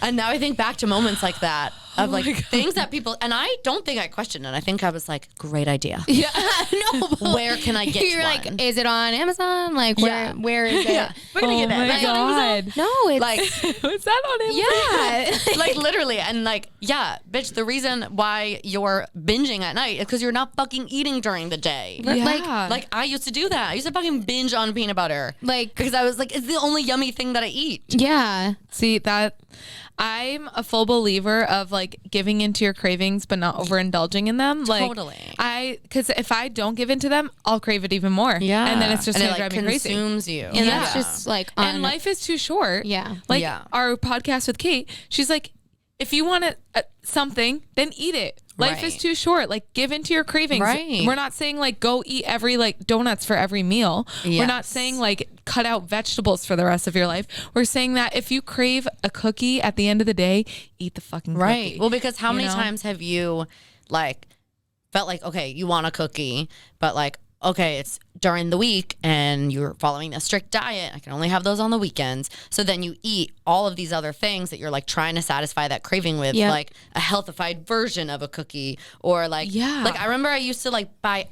And now I think back to moments like that of like things that people, and I don't think I questioned it. I think I was like, great idea. Yeah. No, but Where can I get you're one? like, is it on Amazon? Like, where is it? Yeah. We're gonna Oh get my it. God. No, it's Like, Was that on Amazon? yeah. like literally, and like, yeah, bitch, the reason why you're binging at night is because you're not fucking eating during the day. Yeah. Like I used to do that. I used to fucking binge on peanut butter. Like- because I was like, it's the only yummy thing that I eat. Yeah. See that I'm a full believer of like giving into your cravings but not overindulging in them. Like Totally. because if I don't give into them, I'll crave it even more. Yeah. And then it's just and gonna it, like, drive me crazy. consumes you. And that's just like on And life is too short. Yeah. Like Yeah. our podcast with Kate, she's like, if you want something, then eat it. Life is Right. too short. Like give into your cravings. Right. We're not saying like go eat every like donuts for every meal. We're not Yes. saying like cut out vegetables for the rest of your life. We're saying that if you crave a cookie at the end of the day, eat the fucking Right. cookie. Well, because how You many know? times have you like felt like, okay, you want a cookie, but like, okay, it's during the week and you're following a strict diet. I can only have those on the weekends. So then you eat all of these other things that you're like trying to satisfy that craving with, Yep. like a healthified version of a cookie, or like, Yeah. like I remember I used to like buy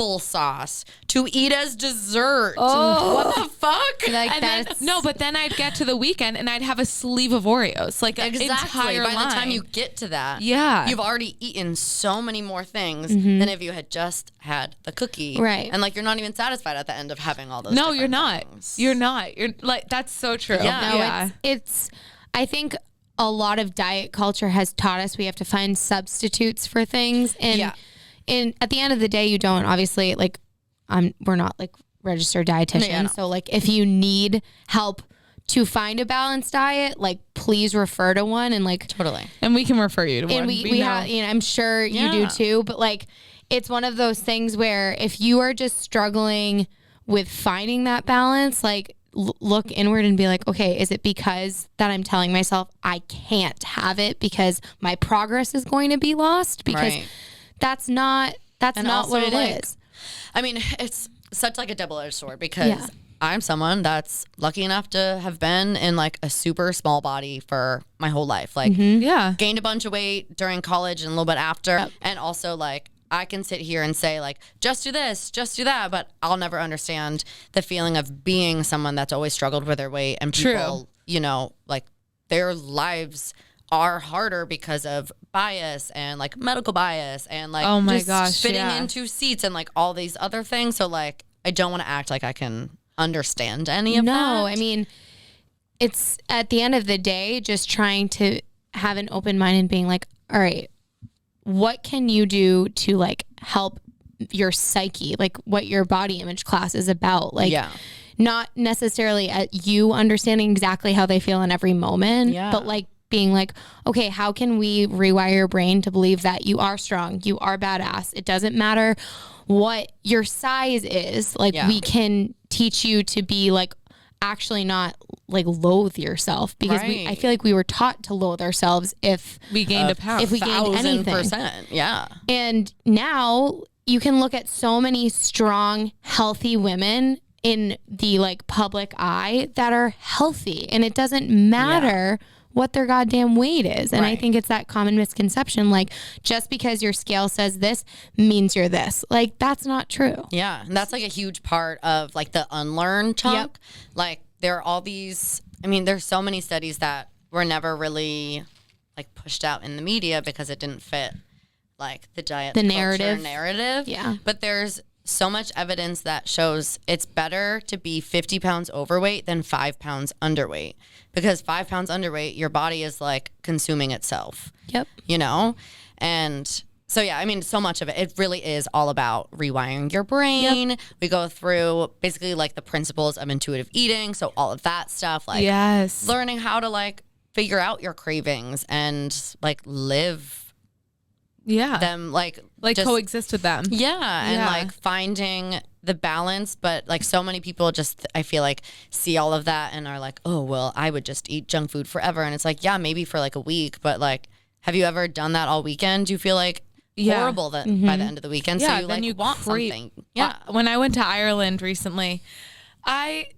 applesauce to eat as dessert. Oh. What the fuck? like And then, that's no, but then I'd get to the weekend and I'd have a sleeve of Oreos, like an Exactly. entire By line. the time you get to that, Yeah. you've already eaten so many more things than if you had just had the cookie. Right. And like you're not even satisfied at the end of having all those. No, you're different not. things. You're not. You're like that's so true. Yeah. no, yeah. it's I think a lot of diet culture has taught us we have to find substitutes for things. And Yeah. at the end of the day, you don't obviously like we're not like registered dietitians. Yeah, no. So like if you need help to find a balanced diet, like please refer to one and like Totally. And we can refer you to one. and we know. have, you know, I'm sure you do Yeah. too, but like it's one of those things where if you are just struggling with finding that balance, like look inward and be like, okay, is it because that I'm telling myself I can't have it because my progress is going to be lost? Because Right. that's not And what also, it is. like, I mean, it's such like a double-edged sword because Yeah. I'm someone that's lucky enough to have been in like a super small body for my whole life. Like Yeah. gained a bunch of weight during college and a little bit after. And also like I can sit here and say like, just do this, just do that. But I'll never understand the feeling of being someone that's always struggled with their weight and people, you know, like their lives are harder because of bias and like medical bias and like Oh my just gosh, fitting yeah. into seats and like all these other things. So like, I don't want to act like I can understand any of that. No, I mean, it's at the end of the day, just trying to have an open mind and being like, all right, what can you do to like help your psyche, like what your body image class is about? Like, Yeah. not necessarily at you understanding exactly how they feel in every moment, Yeah. but like being like, okay, how can we rewire your brain to believe that you are strong, you are badass? It doesn't matter what your size is. Like Yeah. we can teach you to be like actually not like loathe yourself because I Right. feel like we were taught to loathe ourselves if We gained a pound. if we gained anything. 1000%. Yeah. And now you can look at so many strong, healthy women in the like public eye that are healthy, and it doesn't matter what their goddamn weight is. And I Right. think it's that common misconception, like just because your scale says this means you're this. Like that's not true. Yeah. And that's like a huge part of like the unlearn chunk. Like there are all these, I mean, there's so many studies that were never really like pushed out in the media because it didn't fit like the diet The culture narrative. Yeah. But there's so much evidence that shows it's better to be 50 pounds overweight than 5 pounds underweight, because 5 pounds underweight, your body is like consuming itself, Yep. you know? And so, yeah, I mean, so much of it, it really is all about rewiring your brain. We go through basically like the principles of intuitive eating. So all of that stuff, like yes. learning how to like figure out your cravings and like live Yeah. them, like just, coexist with them. yeah, and Yeah. like finding the balance. But like so many people just, I feel like, see all of that and are like, oh, well, I would just eat junk food forever. And it's like, yeah, maybe for like a week, but like, have you ever done that all weekend? Do you feel like Yeah. horrible that by the end of the weekend? Yeah, So you then like you want crave- something. Yeah. When I went to Ireland recently, I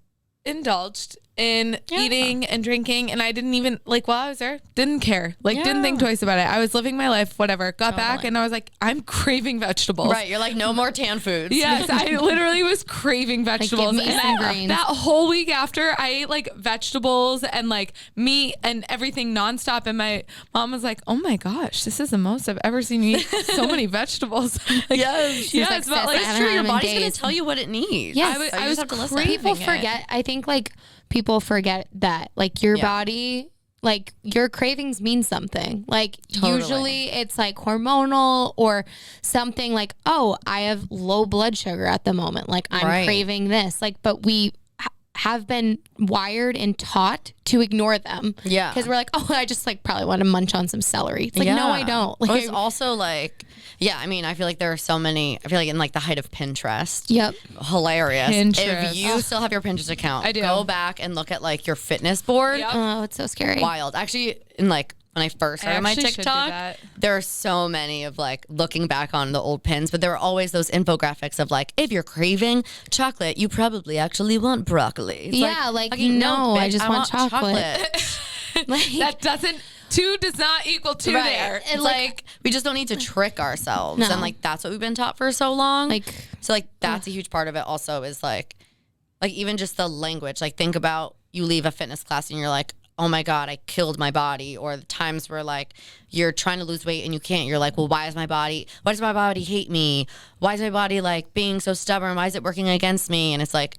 indulged in eating and drinking, and I didn't even like while I was there, didn't care, like didn't think twice about it. I was living my life, whatever. Got back and I was like, I'm craving vegetables. Right, you're like, no more tan foods. Yes, I literally was craving vegetables. Like, give me some greens. That whole week after, I ate like vegetables and like meat and everything nonstop. And my mom was like, "Oh my gosh, this is the most I've ever seen you eat so many vegetables." Like, Yes, yes, like, but like "Sis, I it's haven't true. Your had them in body's gonna days." tell you what it needs. Yes. I was have to listen. craving People it. forget. I think like people forget that like your body, like your cravings mean something. Like usually it's like hormonal or something like, oh, I have low blood sugar at the moment. Like I'm craving this. Like, but we have been wired and taught to ignore them. Yeah. Because we're like, oh, I just like probably want to munch on some celery. It's like, no, I don't. Like, Well, it's also like, I mean, I feel like there are so many, I feel like in like the height of Pinterest. Yep. Hilarious. Pinterest. If you still have your Pinterest account, I do. Go back and look at like your fitness board. Yep. Oh, it's so scary. Wild. Actually, in like when I first started my actually should do TikTok, that. there are so many of like looking back on the old pins, but there were always those infographics of like, if you're craving chocolate, you probably actually want broccoli. It's Yeah, like, fucking no, I bitch, just want chocolate. Like, That doesn't, 2 does not equal 2 Right. there. It's like we just don't need to trick ourselves. No. And like that's what we've been taught for so long. Like, so like that's a huge part of it also is like even just the language. Like think about you leave a fitness class and you're like, oh my God, I killed my body. Or the times where like you're trying to lose weight and you can't. You're like, well, why does my body hate me? Why is my body like being so stubborn? Why is it working against me? And it's like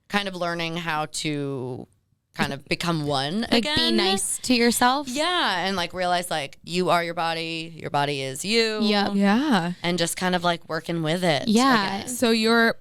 kind of learning how to kind of become one like again. be nice to yourself. Yeah, and like realize like you are your body is you. Yep. Yeah. And just kind of like working with it. Yeah. again. So your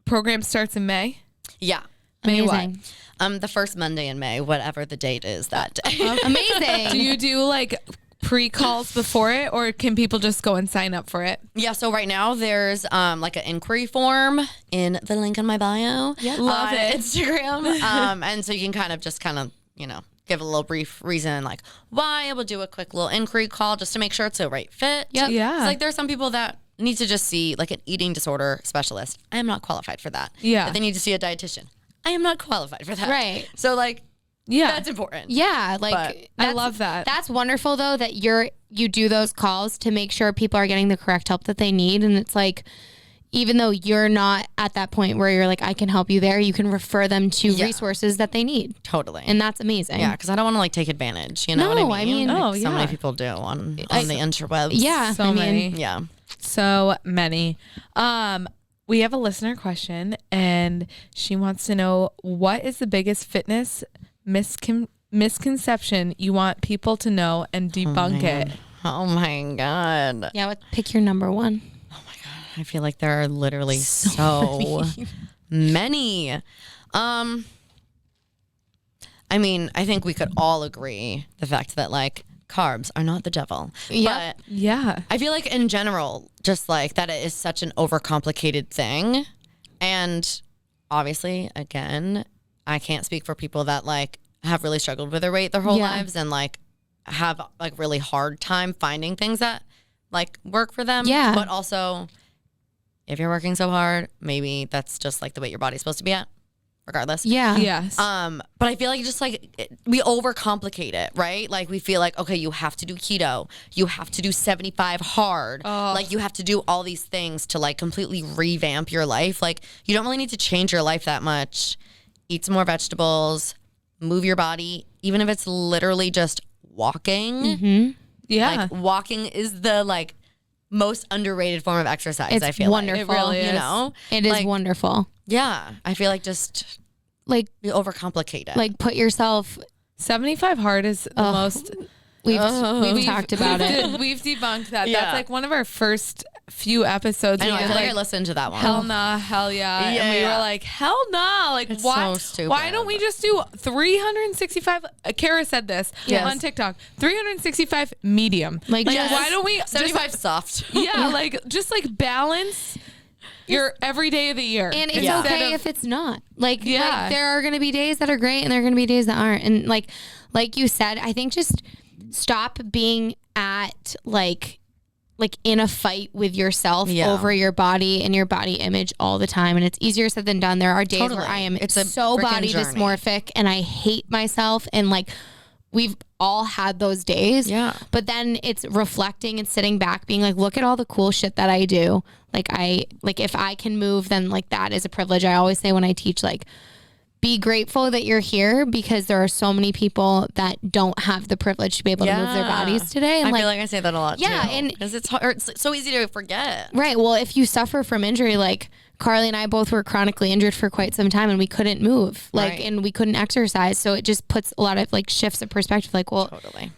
program starts in May? Yeah. May what? Amazing. The first Monday in May, whatever the date is that day. Amazing. Do you do like pre-calls before it, or can people just go and sign up for it? Yeah, so right now there's like an inquiry form in the link in my bio. Yeah, love on it. Instagram. And so you can kind of, you know, give a little brief reason like why. We'll do a quick little inquiry call just to make sure it's the right fit. Yep. Yeah. It's like there's some people that need to just see like an eating disorder specialist. I am not qualified for that. Yeah. But they need to see a dietitian. I am not qualified for that. Right. So like Yeah. that's important. Yeah, like But I that's- love that. That's wonderful though that you do those calls to make sure people are getting the correct help that they need, and it's like even though you're not at that point where you're like I can help you there, you can refer them to resources that they need, Totally. and that's amazing. yeah, because I don't want to like take advantage. You know No, what I I mean? mean- Like, Oh, so yeah. many people do on the interwebs. Yeah, So I mean, many. Yeah. So many. We have a listener question, and she wants to know, what is the biggest fitness misconception you want people to know and debunk it? Oh my God. Yeah, pick your number one. I feel like there are literally so many. I mean, I think we could all agree the fact that like carbs are not the devil. Yep. But Yeah. I feel like in general, just like that it is such an overcomplicated thing. And obviously, again, I can't speak for people that like have really struggled with their weight their whole lives and like have like really hard time finding things that like work for them. Yeah. But also, if you're working so hard, maybe that's just like the weight your body's supposed to be at, regardless. Yeah. Yes. But I feel like just like we overcomplicate it, right? Like we feel like, okay, you have to do keto, you have to do 75 hard, like you have to do all these things to like completely revamp your life. Like you don't really need to change your life that much. Eat some more vegetables, move your body, even if it's literally just walking. yeah. Like walking is the like most underrated form of exercise. It's I feel wonderful. like. It really You is. know, It is Like, wonderful. Yeah, I feel like just Like we overcomplicate it. like put yourself 75 hard is the most. we've talked about it. We've debunked that. Yeah. That's like one of our first few episodes. I know. We I did, feel like I like, listened to that one. hell nah, hell yeah. Yeah, And we yeah. were like, hell nah. Like, It's why? so stupid. Why don't we just do 365? Kara said this on TikTok. 365 medium. Like, Like, yes. why don't we 75 just, soft. yeah, like just like balance your every day of the year. And it's instead okay of- if it's not. Like, Yeah. like there are going to be days that are great and there are going to be days that aren't. And like you said, I think just stop being at like like in a fight with yourself over your body and your body image all the time. And it's easier said than done. There are days where I am so body dysmorphic and I hate myself. And like, we've all had those days. Yeah. But then it's reflecting and sitting back being like, look at all the cool shit that I do. Like if I can move, then like that is a privilege. I always say when I teach, like, be grateful that you're here because there are so many people that don't have the privilege to be able to move their bodies today. And I feel like I say that a lot too. And because it's hard. It's so easy to forget. Right. Well, if you suffer from injury, like Carly and I both were chronically injured for quite some time and we couldn't move, and we couldn't exercise. So it just puts a lot of like shifts of perspective. Like, well,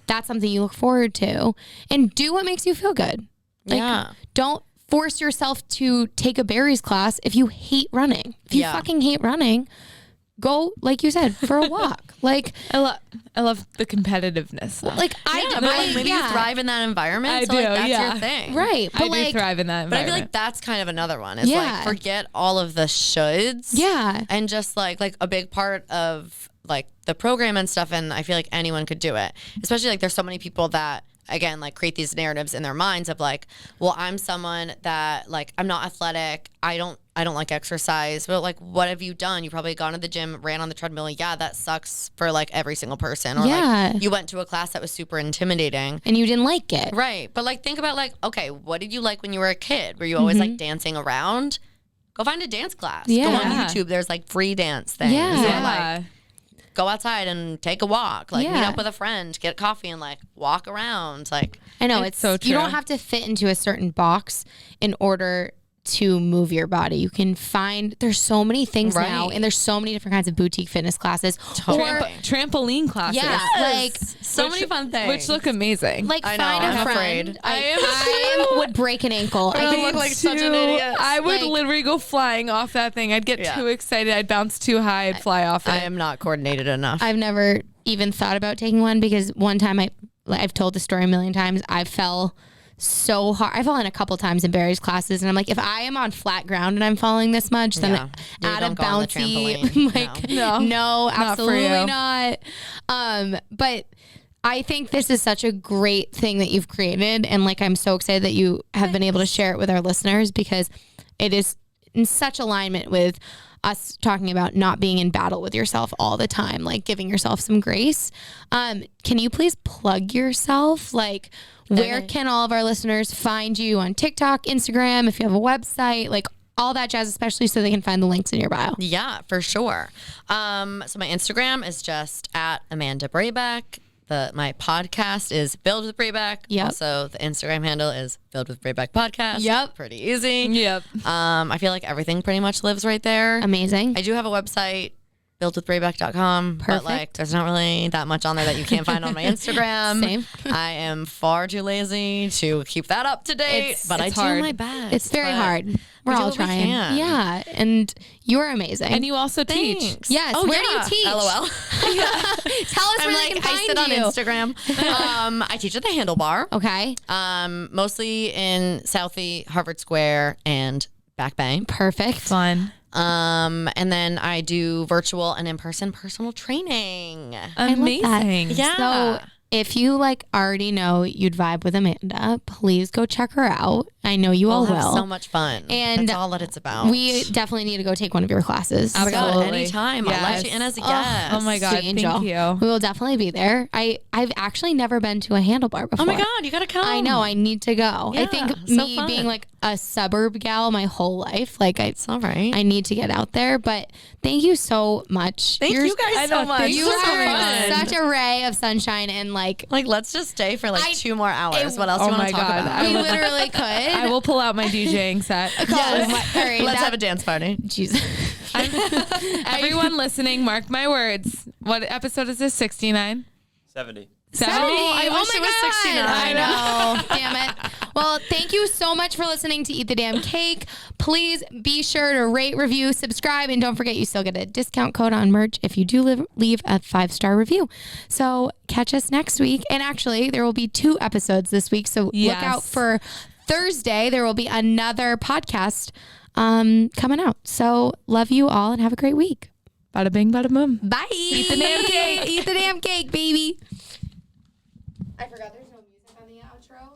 that's something you look forward to and do what makes you feel good. Like, don't force yourself to take a berries class if you hate running. If you fucking hate running, go, like you said, for a walk. Like, I love the competitiveness. Though. Like maybe you thrive in that environment. I so do, like that's your thing. Right. But I do thrive in that environment. But I feel like that's kind of another one. It's like forget all of the shoulds. Yeah. And just like a big part of like the program and stuff. And I feel like anyone could do it. Especially like there's so many people that, again, like create these narratives in their minds of like, well, I'm someone that like, I'm not athletic. I don't like exercise, but like, what have you done? You probably gone to the gym, ran on the treadmill. Yeah, that sucks for like every single person. Or like you went to a class that was super intimidating and you didn't like it. Right. But like, think about like, okay, what did you like when you were a kid? Were you always like dancing around? Go find a dance class. Go on YouTube. There's like free dance things. Yeah. Or, like, go outside and take a walk. Like meet up with a friend, get coffee and like walk around. Like, I know it's so true. You don't have to fit into a certain box in order to move your body. You can find, there's so many things now, and there's so many different kinds of boutique fitness classes or trampoline classes. Yeah, like so many fun things which look amazing. Like I find know, a I'm friend. afraid. I would break an ankle. I look like such an idiot. I would Like, literally go flying off that thing. I'd get too excited. I'd bounce too high. I'd fly off it. I am not coordinated enough. I've never even thought about taking one because one time I've told the story a million times. I fell so hard. I've fallen a couple times in Barry's classes and I'm like, if I am on flat ground and I'm falling this much, then add a bouncy, like no, absolutely not. But I think this is such a great thing that you've created. And like, I'm so excited that you have been able to share it with our listeners because it is in such alignment with us talking about not being in battle with yourself all the time, like giving yourself some grace. Can you please plug yourself? Like, where can all of our listeners find you on TikTok, Instagram, if you have a website, like all that jazz, especially so they can find the links in your bio? Yeah, for sure. So my Instagram is just at Amanda Brabec. My podcast is Build with Brabec. Yep. Also, the Instagram handle is Build with Brabec Podcast. Yep. Pretty easy. Yep. I feel like everything pretty much lives right there. Amazing. I do have a website, buildwithbrabec.com. But like, there's not really that much on there that you can't find on my Instagram. Same. I am far too lazy to keep that up to date, but I do my best. It's very hard. We're all trying. Yeah. And you're amazing. And you also teach. Thanks. Yes. Oh, Where do you teach? LOL. Tell us where they can find I sit on you. Instagram. I teach at the Handlebar. Okay. Mostly in Southie, Harvard Square, and Back Bay. Perfect. Fun. And then I do virtual and in-person personal training. Amazing. Yeah. So if you like already know you'd vibe with Amanda, please go check her out. I know you all We'll will. have so much fun. And that's all that it's about. We definitely need to go take one of your classes. Oh my God, Absolutely. anytime. I'll let you in as a guest. Oh my God. Sweet angel. Thank you. We will definitely be there. I've actually never been to a handlebar before. Oh my God, you gotta come. I know. I need to go. I Yeah, think so me fun. being like a suburb gal my whole life, like It's all right. I need to get out there. But thank you so much. Thank you guys so much. You This is so are fun. such a ray of sunshine and like let's just stay for like 2 more hours. What else oh do you want my to talk God. about? we literally could. I will pull out my DJing set. Let's have a dance party. Jesus. Everyone listening, mark my words. What episode is this? 69? 70. 70? I wish it was 69. I know. Damn it. Well, thank you so much for listening to Eat the Damn Cake. Please be sure to rate, review, subscribe, and don't forget you still get a discount code on merch if you do leave a 5-star review. So catch us next week. And actually, there will be 2 episodes this week. So look out for Thursday. There will be another podcast coming out. So love you all and have a great week. Bada bing, bada boom. Bye. Eat the damn cake. Eat the damn cake, baby. I forgot there's no music on the outro.